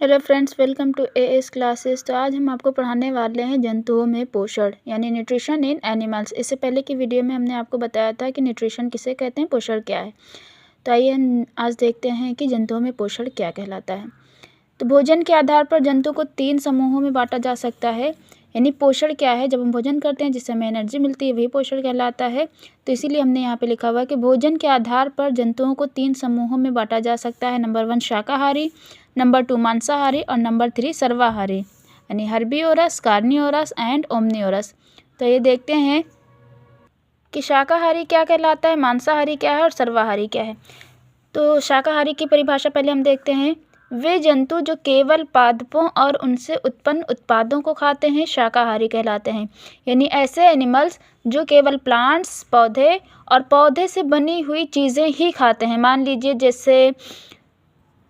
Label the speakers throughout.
Speaker 1: Hello friends, welcome to AS classes. तो आज हम आपको पढ़ाने वाले हैं जंतुओं में पोषण यानी न्यूट्रिशन इन एनिमल्स। इससे पहले की वीडियो में हमने आपको बताया था कि न्यूट्रिशन किसे कहते हैं, पोषण क्या है। तो आइए हम आज देखते हैं कि जंतुओं में पोषण क्या कहलाता है। तो भोजन के आधार पर जंतु को 3 समूहों में बांटा जा सकता है। यानी पोषण क्या है, जब हम भोजन करते हैं जिससे हमें एनर्जी मिलती है वही पोषण कहलाता है। तो इसीलिए हमने यहाँ पे लिखा हुआ है कि भोजन के आधार पर जंतुओं को 3 समूहों में बांटा जा सकता है। नंबर 1 शाकाहारी, नंबर 2 मांसाहारी और नंबर 3 सर्वाहारी यानी हर्बीवोरस, कार्निवोरस एंड ओमनिवोरस। तो ये देखते हैं कि शाकाहारी क्या कहलाता है, मांसाहारी क्या है और सर्वाहारी क्या है। तो शाकाहारी की परिभाषा पहले हम देखते हैं। वे जंतु जो केवल पादपों और उनसे उत्पन्न उत्पादों को खाते हैं शाकाहारी कहलाते हैं। यानी ऐसे एनिमल्स जो केवल प्लांट्स, पौधे और पौधे से बनी हुई चीज़ें ही खाते हैं। मान लीजिए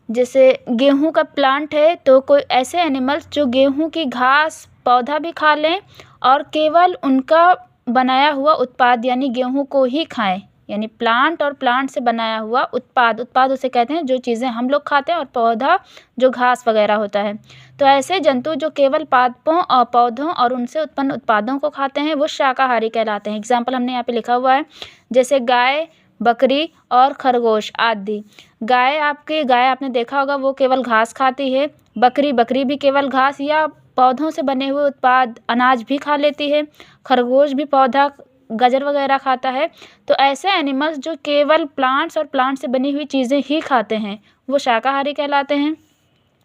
Speaker 1: जैसे गेहूं का प्लांट है तो कोई ऐसे एनिमल्स जो गेहूं की घास, पौधा भी खा लें और केवल उनका बनाया हुआ उत्पाद यानी गेहूं को ही खाएं। यानी प्लांट और प्लांट से बनाया हुआ उत्पाद उसे कहते हैं जो चीज़ें हम लोग खाते हैं, और पौधा जो घास वगैरह होता है। तो ऐसे जंतु जो केवल पादपों और पौधों और उनसे उत्पन्न उत्पादों को खाते हैं वो शाकाहारी कहलाते हैं। एग्जाम्पल हमने यहाँ पे लिखा हुआ है, जैसे गाय, बकरी और खरगोश आदि। गाय आपने देखा होगा वो केवल घास खाती है। बकरी भी केवल घास या पौधों से बने हुए उत्पाद अनाज भी खा लेती है। खरगोश भी पौधा गाजर वगैरह खाता है। तो ऐसे एनिमल्स जो केवल प्लांट्स और प्लांट से बनी हुई चीज़ें ही खाते हैं वो शाकाहारी कहलाते हैं।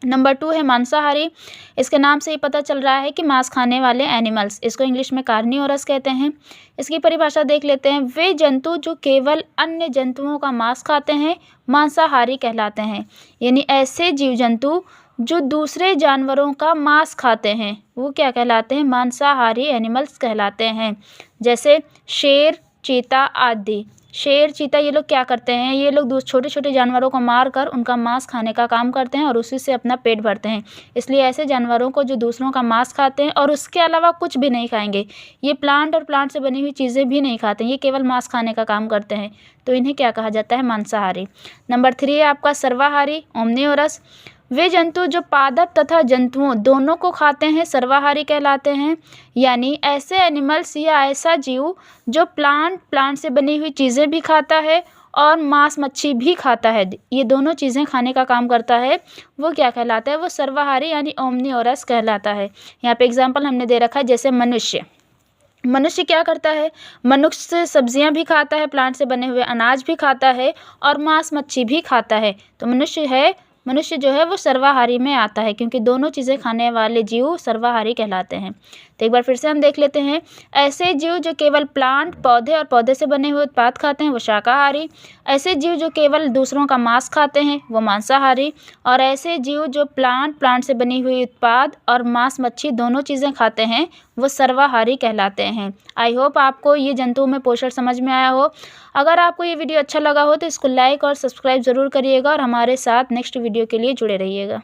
Speaker 1: नंबर 2 है मांसाहारी। इसके नाम से ही पता चल रहा है कि मांस खाने वाले एनिमल्स, इसको इंग्लिश में कार्निवोरस कहते हैं। इसकी परिभाषा देख लेते हैं। वे जंतु जो केवल अन्य जंतुओं का मांस खाते हैं मांसाहारी कहलाते हैं। यानी ऐसे जीव जंतु जो दूसरे जानवरों का मांस खाते हैं वो क्या कहलाते हैं, मांसाहारी एनिमल्स कहलाते हैं। जैसे शेर, चीता आदि। शेर, चीता ये लोग क्या करते हैं, ये लोग छोटे छोटे जानवरों को मार कर उनका मांस खाने का काम करते हैं और उसी से अपना पेट भरते हैं। इसलिए ऐसे जानवरों को जो दूसरों का मांस खाते हैं और उसके अलावा कुछ भी नहीं खाएंगे, ये प्लांट और प्लांट से बनी हुई चीज़ें भी नहीं खाते, ये केवल मांस खाने का काम करते हैं, तो इन्हें क्या कहा जाता है, मांसाहारी। नंबर 3 है आपका सर्वाहारी, ओमनिवोरस। वे जंतु जो पादप तथा जंतुओं दोनों को खाते हैं सर्वाहारी कहलाते हैं। यानी ऐसे एनिमल्स या ऐसा जीव जो प्लांट से बनी हुई चीज़ें भी खाता है और मांस मच्छी भी खाता है, ये दोनों चीज़ें खाने का काम करता है, वो क्या कहलाता है, वो सर्वाहारी यानी ओमनिवोरस कहलाता है। यहाँ पे एग्जाम्पल हमने दे रखा है, जैसे मनुष्य क्या करता है, मनुष्य सब्जियां भी खाता है, प्लांट से बने हुए अनाज भी खाता है और मांस मच्छी भी खाता है। तो मनुष्य जो है वो सर्वाहारी में आता है, क्योंकि दोनों चीज़ें खाने वाले जीव सर्वाहारी कहलाते हैं। तो एक बार फिर से हम देख लेते हैं। ऐसे जीव जो केवल प्लांट, पौधे और पौधे से बने हुए उत्पाद खाते हैं वो शाकाहारी। ऐसे जीव जो केवल दूसरों का मांस खाते हैं वो मांसाहारी। और ऐसे जीव जो प्लांट से बनी हुई उत्पाद और मांस मच्छी दोनों चीज़ें खाते हैं वो सर्वाहारी कहलाते हैं। आई होप आपको ये जंतुओं में पोषण समझ में आया हो। अगर आपको ये वीडियो अच्छा लगा हो तो इसको लाइक और सब्सक्राइब ज़रूर करिएगा और हमारे साथ नेक्स्ट वीडियो के लिए जुड़े रहिएगा।